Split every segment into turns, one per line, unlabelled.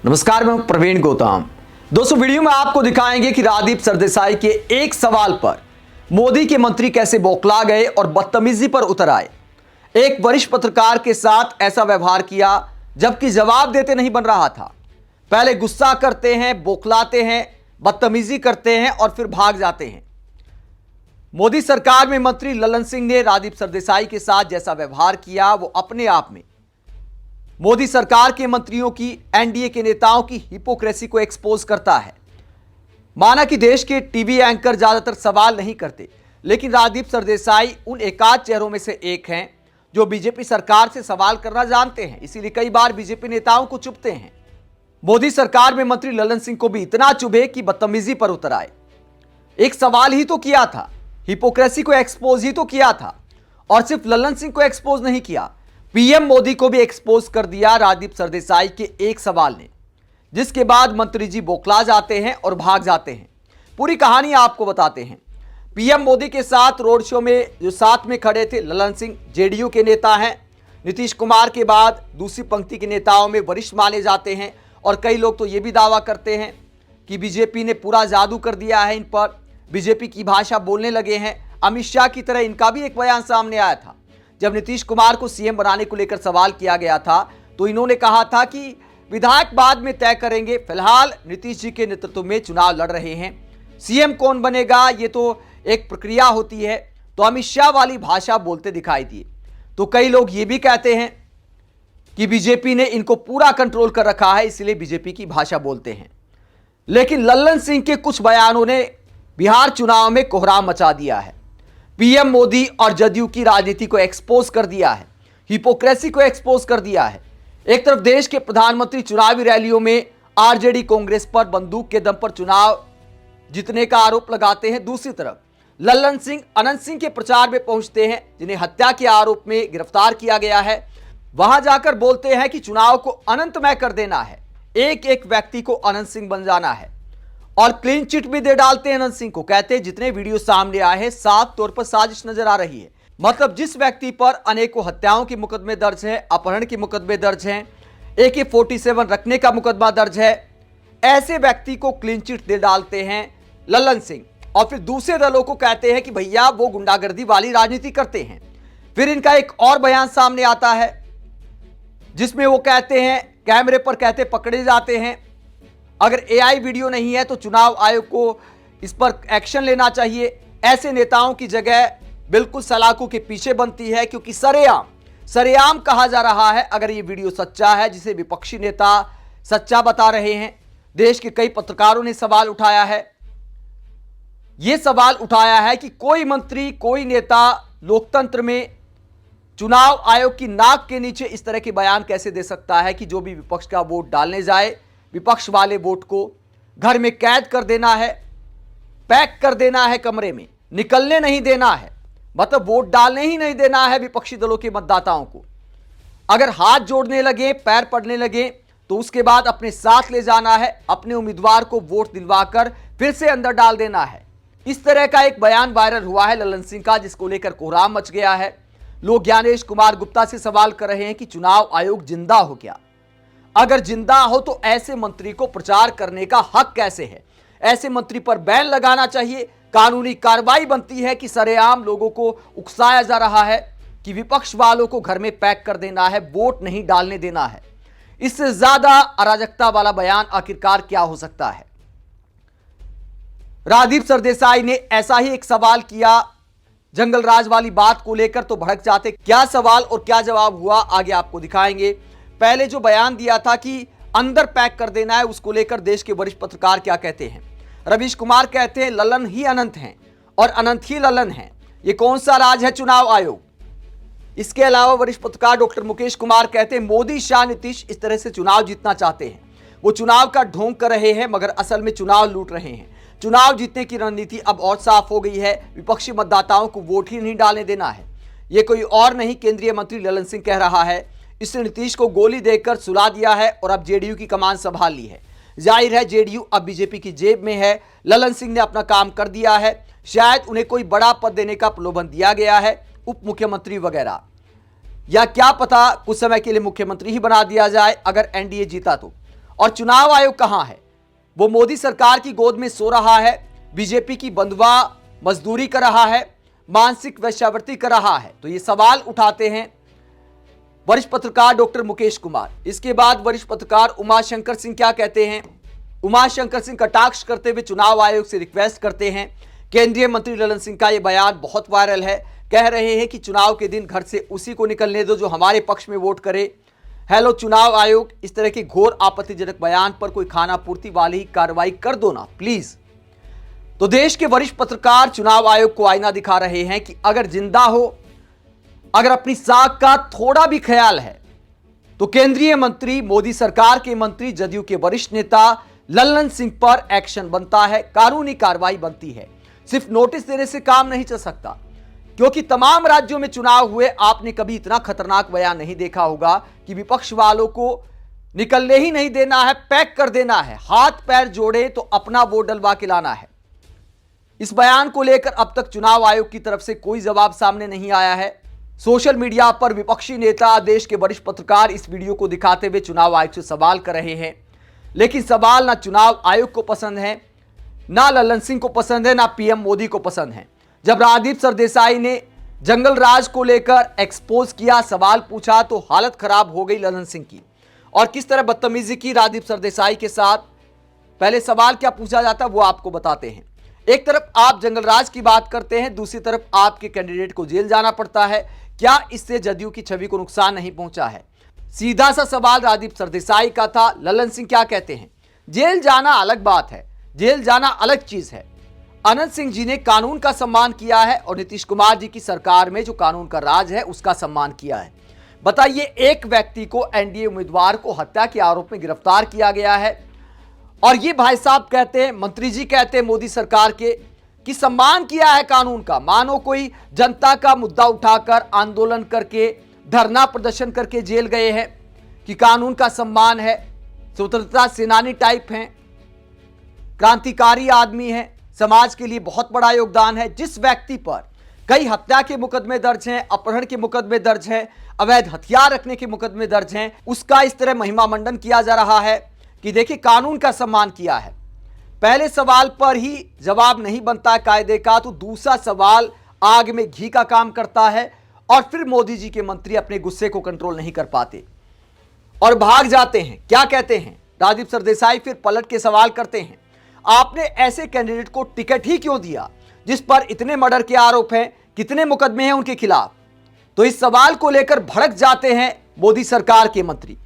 नमस्कार, मैं प्रवीण गौतम। दोस्तों, वीडियो में आपको दिखाएंगे कि राजदीप सरदेसाई के एक सवाल पर मोदी के मंत्री कैसे बौखला गए और बदतमीजी पर उतर आए। एक वरिष्ठ पत्रकार के साथ ऐसा व्यवहार किया जबकि जवाब देते नहीं बन रहा था। पहले गुस्सा करते हैं, बौखलाते हैं, बदतमीजी करते हैं और फिर भाग जाते हैं। मोदी सरकार में मंत्री ललन सिंह ने राजदीप सरदेसाई के साथ जैसा व्यवहार किया वो अपने आप में मोदी सरकार के मंत्रियों की, एनडीए के नेताओं की हिपोक्रेसी को एक्सपोज करता है। माना कि देश के टीवी एंकर ज्यादातर सवाल नहीं करते, लेकिन राजदीप सरदेसाई उन एकाध चेहरों में से एक हैं जो बीजेपी सरकार से सवाल करना जानते हैं, इसीलिए कई बार बीजेपी नेताओं को चुभते हैं। मोदी सरकार में मंत्री ललन सिंह को भी इतना चुभे कि बदतमीजी पर उतर आए। एक सवाल ही तो किया था, हिपोक्रेसी को एक्सपोज ही तो किया था, और सिर्फ ललन सिंह को एक्सपोज नहीं किया, पीएम मोदी को भी एक्सपोज कर दिया राजदीप सरदेसाई के एक सवाल ने, जिसके बाद मंत्री जी बौखला जाते हैं और भाग जाते हैं। पूरी कहानी आपको बताते हैं। पीएम मोदी के साथ रोड शो में जो साथ में खड़े थे ललन सिंह जेडीयू के नेता हैं, नीतीश कुमार के बाद दूसरी पंक्ति के नेताओं में वरिष्ठ माने जाते हैं, और कई लोग तो ये भी दावा करते हैं कि बीजेपी ने पूरा जादू कर दिया है इन पर, बीजेपी की भाषा बोलने लगे हैं। अमित शाह की तरह इनका भी एक बयान सामने आया था। जब नीतीश कुमार को सीएम बनाने को लेकर सवाल किया गया था तो इन्होंने कहा था कि विधायक बाद में तय करेंगे, फिलहाल नीतीश जी के नेतृत्व में चुनाव लड़ रहे हैं, सीएम कौन बनेगा ये तो एक प्रक्रिया होती है। तो अमित शाह वाली भाषा बोलते दिखाई दिए। तो कई लोग ये भी कहते हैं कि बीजेपी ने इनको पूरा कंट्रोल कर रखा है, इसलिए बीजेपी की भाषा बोलते हैं। लेकिन ललन सिंह के कुछ बयानों ने बिहार चुनाव में कोहराम मचा दिया है, पीएम मोदी और जदयू की राजनीति को एक्सपोज कर दिया है, हिपोक्रेसी को एक्सपोज कर दिया है। एक तरफ देश के प्रधानमंत्री चुनावी रैलियों में आरजेडी कांग्रेस पर बंदूक के दम पर चुनाव जीतने का आरोप लगाते हैं, दूसरी तरफ ललन सिंह अनंत सिंह के प्रचार में पहुंचते हैं जिन्हें हत्या के आरोप में गिरफ्तार किया गया है। वहां जाकर बोलते हैं कि चुनाव को अनंतमय कर देना है, एक एक व्यक्ति को अनंत सिंह बन जाना है, और क्लीन चिट भी दे डालते हैं अनंत सिंह को। कहते हैं जितने वीडियो सामने आए हैं साफ तौर पर साजिश नजर आ रही है। मतलब जिस व्यक्ति पर अनेकों हत्याओं के मुकदमे दर्ज हैं, अपहरण के मुकदमे दर्ज हैं, AK-47 रखने का मुकदमा दर्ज है, ऐसे व्यक्ति को क्लीन चिट दे डालते हैं ललन सिंह, और फिर दूसरे दलों को कहते हैं कि भैया वो गुंडागर्दी वाली राजनीति करते हैं। फिर इनका एक और बयान सामने आता है जिसमें वो कहते हैं, कैमरे पर कहते पकड़े जाते हैं, अगर AI वीडियो नहीं है तो चुनाव आयोग को इस पर एक्शन लेना चाहिए। ऐसे नेताओं की जगह बिल्कुल सलाखों के पीछे बनती है, क्योंकि सरेआम कहा जा रहा है अगर ये वीडियो सच्चा है, जिसे विपक्षी नेता सच्चा बता रहे हैं। देश के कई पत्रकारों ने सवाल उठाया है, यह सवाल उठाया है कि कोई मंत्री, कोई नेता लोकतंत्र में चुनाव आयोग की नाक के नीचे इस तरह के बयान कैसे दे सकता है कि जो भी विपक्ष का वोट डालने जाए, विपक्ष वाले वोट को घर में कैद कर देना है, पैक कर देना है कमरे में, निकलने नहीं देना है, मतलब वोट डालने ही नहीं देना है विपक्षी दलों के मतदाताओं को। अगर हाथ जोड़ने लगे, पैर पड़ने लगे तो उसके बाद अपने साथ ले जाना है, अपने उम्मीदवार को वोट दिलवाकर फिर से अंदर डाल देना है। इस तरह का एक बयान वायरल हुआ है ललन सिंह का, जिसको लेकर कोहराम मच गया है। लोग ज्ञानेश कुमार गुप्ता से सवाल कर रहे हैं कि चुनाव आयोग जिंदा हो क्या? अगर जिंदा हो तो ऐसे मंत्री को प्रचार करने का हक कैसे है? ऐसे मंत्री पर बैन लगाना चाहिए, कानूनी कार्रवाई बनती है कि सरेआम लोगों को उकसाया जा रहा है कि विपक्ष वालों को घर में पैक कर देना है, वोट नहीं डालने देना है। इससे ज्यादा अराजकता वाला बयान आखिरकार क्या हो सकता है? राजदीप सरदेसाई ने ऐसा ही एक सवाल किया जंगल राज वाली बात को लेकर, तो भड़क जाते। क्या सवाल और क्या जवाब हुआ आगे आपको दिखाएंगे। पहले जो बयान दिया था कि अंदर पैक कर देना है, उसको लेकर देश के वरिष्ठ पत्रकार क्या कहते हैं। रवीश कुमार कहते हैं ललन ही अनंत हैं और अनंत ही ललन हैं, ये कौन सा राज है चुनाव आयोग? इसके अलावा वरिष्ठ पत्रकार डॉक्टर मुकेश कुमार कहते हैं मोदी, शाह, नीतीश इस तरह से चुनाव जीतना चाहते हैं, वो चुनाव का ढोंग कर रहे हैं मगर असल में चुनाव लूट रहे हैं। चुनाव जीतने की रणनीति अब और साफ हो गई है, विपक्षी मतदाताओं को वोट ही नहीं डालने देना है। ये कोई और नहीं, केंद्रीय मंत्री ललन सिंह कह रहा है। इसने नीतीश को गोली देकर सुला दिया है और अब जेडीयू की कमान संभाल ली है। जाहिर है जेडीयू अब बीजेपी की जेब में है। ललन सिंह ने अपना काम कर दिया है, शायद उन्हें कोई बड़ा पद देने का प्रलोभन दिया गया है, उप मुख्यमंत्री वगैरह, या क्या पता कुछ समय के लिए मुख्यमंत्री ही बना दिया जाए अगर एनडीए जीता तो। और चुनाव आयोग कहां है? वो मोदी सरकार की गोद में सो रहा है, बीजेपी की बंधुआ मजदूरी कर रहा है, मानसिक वेश्यावृत्ति कर रहा है। तो ये सवाल उठाते हैं वरिष्ठ पत्रकार डॉक्टर मुकेश कुमार। इसके बाद वरिष्ठ पत्रकार उमाशंकर सिंह क्या कहते हैं? उमाशंकर सिंह कटाक्ष करते हुए चुनाव आयोग से रिक्वेस्ट करते हैं। केंद्रीय मंत्री ललन सिंह का यह बयान बहुत वायरल है, कह रहे हैं कि चुनाव के दिन घर से उसी को निकलने दो जो हमारे पक्ष में वोट करे। हेलो चुनाव आयोग, इस तरह के घोर आपत्तिजनक बयान पर कोई खानापूर्ति वाली कार्रवाई कर दो ना प्लीज। तो देश के वरिष्ठ पत्रकार चुनाव आयोग को आईना दिखा रहे हैं कि अगर जिंदा हो, अगर अपनी साख का थोड़ा भी ख्याल है तो केंद्रीय मंत्री, मोदी सरकार के मंत्री, जदयू के वरिष्ठ नेता ललन सिंह पर एक्शन बनता है, कानूनी कार्रवाई बनती है। सिर्फ नोटिस देने से काम नहीं चल सकता, क्योंकि तमाम राज्यों में चुनाव हुए, आपने कभी इतना खतरनाक बयान नहीं देखा होगा कि विपक्ष वालों को निकलने ही नहीं देना है, पैक कर देना है, हाथ पैर जोड़े तो अपना वोट डलवा के लाना है। इस बयान को लेकर अब तक चुनाव आयोग की तरफ से कोई जवाब सामने नहीं आया है। सोशल मीडिया पर विपक्षी नेता, देश के वरिष्ठ पत्रकार इस वीडियो को दिखाते हुए चुनाव आयोग से सवाल कर रहे हैं, लेकिन सवाल ना चुनाव आयोग को पसंद है, ना ललन सिंह को पसंद है, ना पीएम मोदी को पसंद है। जब राजदीप सरदेसाई ने जंगल राज को लेकर एक्सपोज किया, सवाल पूछा, तो हालत खराब हो गई ललन सिंह की। और किस तरह बदतमीजी की राजदीप सरदेसाई के साथ। पहले सवाल क्या पूछा जाता वो आपको बताते हैं। एक तरफ आप जंगल राज की बात करते हैं, दूसरी तरफ आपके कैंडिडेट को जेल जाना पड़ता है। क्या इससे जदयू की छवि को नुकसान नहीं पहुंचा है? सीधा सा सवाल राजदीप सरदेसाई का था। ललन सिंह क्या कहते हैं? जेल जाना अलग बात है, जेल जाना अलग चीज है। अनंत सिंह जी ने कानून का सम्मान किया है और नीतीश कुमार जी की सरकार में जो कानून का राज है उसका सम्मान किया है। बताइए, एक व्यक्ति को, एनडीए उम्मीदवार को हत्या के आरोप में गिरफ्तार किया गया है और ये भाई साहब कहते हैं, मंत्री जी कहते हैं मोदी सरकार के कि सम्मान किया है कानून का। मानो कोई जनता का मुद्दा उठाकर आंदोलन करके, धरना प्रदर्शन करके जेल गए हैं कि कानून का सम्मान है, स्वतंत्रता सेनानी टाइप हैं, क्रांतिकारी आदमी हैं, समाज के लिए बहुत बड़ा योगदान है। जिस व्यक्ति पर कई हत्या के मुकदमे दर्ज हैं, अपहरण के मुकदमे दर्ज हैं, अवैध हथियार रखने के मुकदमे दर्ज हैं, उसका इस तरह महिमा मंडन किया जा रहा है कि देखिए कानून का सम्मान किया है। पहले सवाल पर ही जवाब नहीं बनता है कायदे का, तो दूसरा सवाल आग में घी का काम करता है और फिर मोदी जी के मंत्री अपने गुस्से को कंट्रोल नहीं कर पाते और भाग जाते हैं। क्या कहते हैं राजदीप सरदेसाई? फिर पलट के सवाल करते हैं, आपने ऐसे कैंडिडेट को टिकट ही क्यों दिया जिस पर इतने मर्डर के आरोप हैं, कितने मुकदमे हैं उनके खिलाफ? तो इस सवाल को लेकर भड़क जाते हैं मोदी सरकार के मंत्री।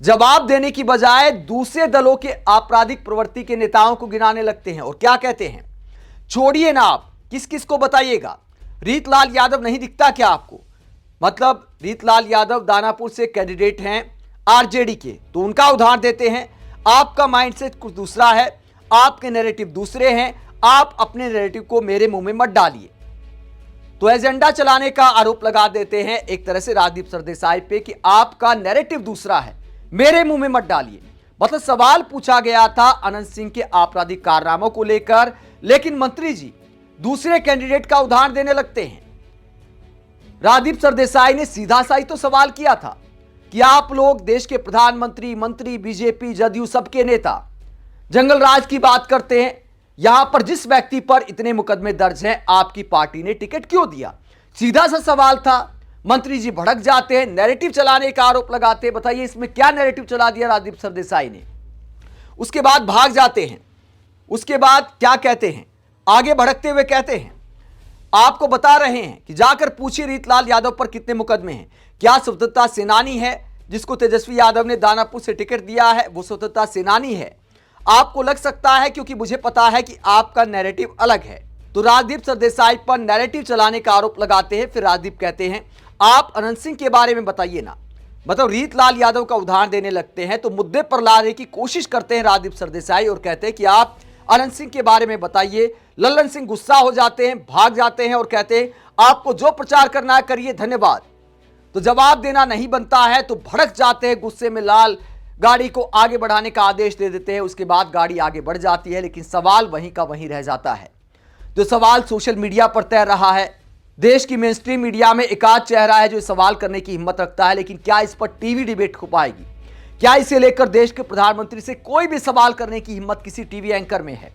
जवाब देने की बजाय दूसरे दलों के आपराधिक प्रवृत्ति के नेताओं को गिनाने लगते हैं और क्या कहते हैं, छोड़िए ना, आप किस किस को बताइएगा? रीतलाल यादव नहीं दिखता क्या आपको? मतलब रीतलाल यादव दानापुर से कैंडिडेट हैं आरजेडी के, तो उनका उदाहरण देते हैं। आपका माइंडसेट कुछ दूसरा है, आपके नैरेटिव दूसरे हैं, आप अपने नैरेटिव को मेरे मुंह में मत डालिए। तो एजेंडा चलाने का आरोप लगा देते हैं एक तरह से राजदीप सरदेसाई पे कि आपका नैरेटिव दूसरा है, मेरे मुंह में मत डालिए। मतलब सवाल पूछा गया था अनंत सिंह के आपराधिक कारनामों को लेकर, लेकिन मंत्री जी दूसरे कैंडिडेट का उदाहरण देने लगते हैं। राजदीप सरदेसाई ने सीधा सा ही तो सवाल किया था कि आप लोग देश के प्रधानमंत्री, मंत्री, बीजेपी, जदयू सबके नेता जंगल राज की बात करते हैं, यहां पर जिस व्यक्ति पर इतने मुकदमे दर्ज हैं आपकी पार्टी ने टिकट क्यों दिया? सीधा सा सवाल था। मंत्री जी भड़क जाते हैं, नैरेटिव चलाने का आरोप लगाते हैं। बताइए इसमें क्या नैरेटिव चला दिया राजदीप सरदेसाई ने? उसके बाद भाग जाते हैं। उसके बाद क्या कहते हैं? आगे भड़कते हुए कहते हैं, आपको बता रहे हैं कि जाकर पूछिए रीतलाल यादव पर कितने मुकदमे हैं। क्या स्वतंत्रता सेनानी है जिसको तेजस्वी यादव ने दानापुर से टिकट दिया है, वो स्वतंत्रता सेनानी है? आपको लग सकता है क्योंकि मुझे पता है कि आपका नैरेटिव अलग है। तो राजदीप सरदेसाई पर नैरेटिव चलाने का आरोप लगाते हैं। फिर राजदीप कहते हैं, आप अनंत सिंह के बारे में बताइए ना। मतलब रीतलाल यादव का उदाहरण देने लगते हैं, तो मुद्दे पर लाने की कोशिश करते हैं राजदीप सरदेसाई और कहते हैं कि आप अनंत सिंह के बारे में बताइए। ललन सिंह गुस्सा हो जाते हैं, भाग जाते हैं और कहते हैं, आपको जो प्रचार करना है करिए, धन्यवाद। तो जवाब देना नहीं बनता है तो भड़क जाते हैं, गुस्से में लाल गाड़ी को आगे बढ़ाने का आदेश दे देते हैं। उसके बाद गाड़ी आगे बढ़ जाती है, लेकिन सवाल वहीं का वहीं रह जाता है। जो सवाल सोशल मीडिया पर तैर रहा है, देश की मेन स्ट्रीम मीडिया में एकाध चेहरा है जो सवाल करने की हिम्मत रखता है, लेकिन क्या इस पर टीवी डिबेट हो पाएगी? क्या इसे लेकर देश के प्रधानमंत्री से कोई भी सवाल करने की हिम्मत किसी टीवी एंकर में है?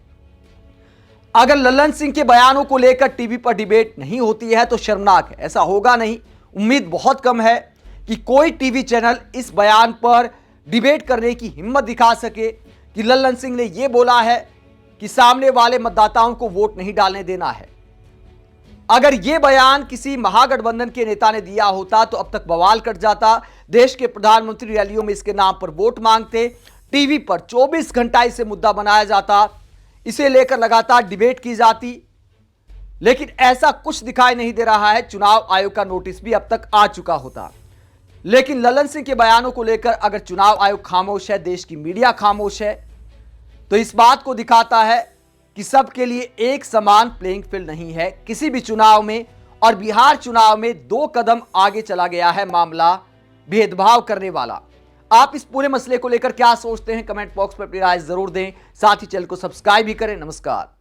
अगर लल्लन सिंह के बयानों को लेकर टीवी पर डिबेट नहीं होती है तो शर्मनाक है। ऐसा होगा नहीं, उम्मीद बहुत कम है कि कोई टीवी चैनल इस बयान पर डिबेट करने की हिम्मत दिखा सके कि लल्लन सिंह ने यह बोला है कि सामने वाले मतदाताओं को वोट नहीं डालने देना है। अगर यह बयान किसी महागठबंधन के नेता ने दिया होता तो अब तक बवाल कट जाता। देश के प्रधानमंत्री रैलियों में इसके नाम पर वोट मांगते, टीवी पर 24 घंटा इसे मुद्दा बनाया जाता, इसे लेकर लगातार डिबेट की जाती। लेकिन ऐसा कुछ दिखाई नहीं दे रहा है। चुनाव आयोग का नोटिस भी अब तक आ चुका होता। लेकिन लल्लन सिंह के बयानों को लेकर अगर चुनाव आयोग खामोश है, देश की मीडिया खामोश है, तो इस बात को दिखाता है कि सबके लिए एक समान प्लेइंग फील्ड नहीं है किसी भी चुनाव में। और बिहार चुनाव में 2 कदम आगे चला गया है मामला भेदभाव करने वाला। आप इस पूरे मसले को लेकर क्या सोचते हैं? कमेंट बॉक्स पर अपनी राय जरूर दें। साथ ही चैनल को सब्सक्राइब भी करें। नमस्कार।